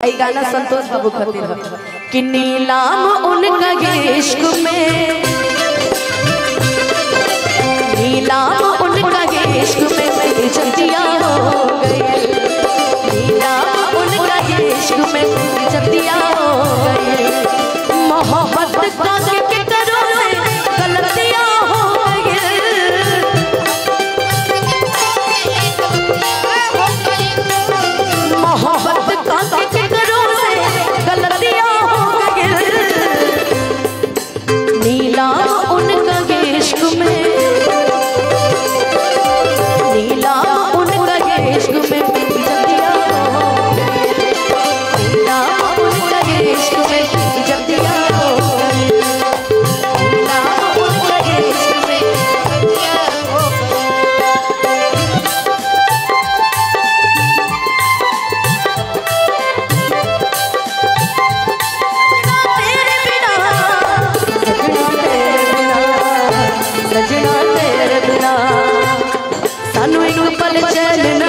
गाना संतोष बाबू खातिर कि नीलाम उनका इश्क में, नीलाम उनका इश्क में जतिया हो गई, नीलाम उनका इश्क में जतिया हो गई। मोहब्बत का के करो से गलतियां हो गई, मोहब्बत का के करो से गलतियां हो गई। नीलाम उनका इश्क में, नीलाम उनका इश्क में जतिया हो गई, नीलाम उनका इश्क में जतिया हो गई, नीलाम उनका इश्क में जतिया हो सजना तेरे बिना सानू एक पल चैन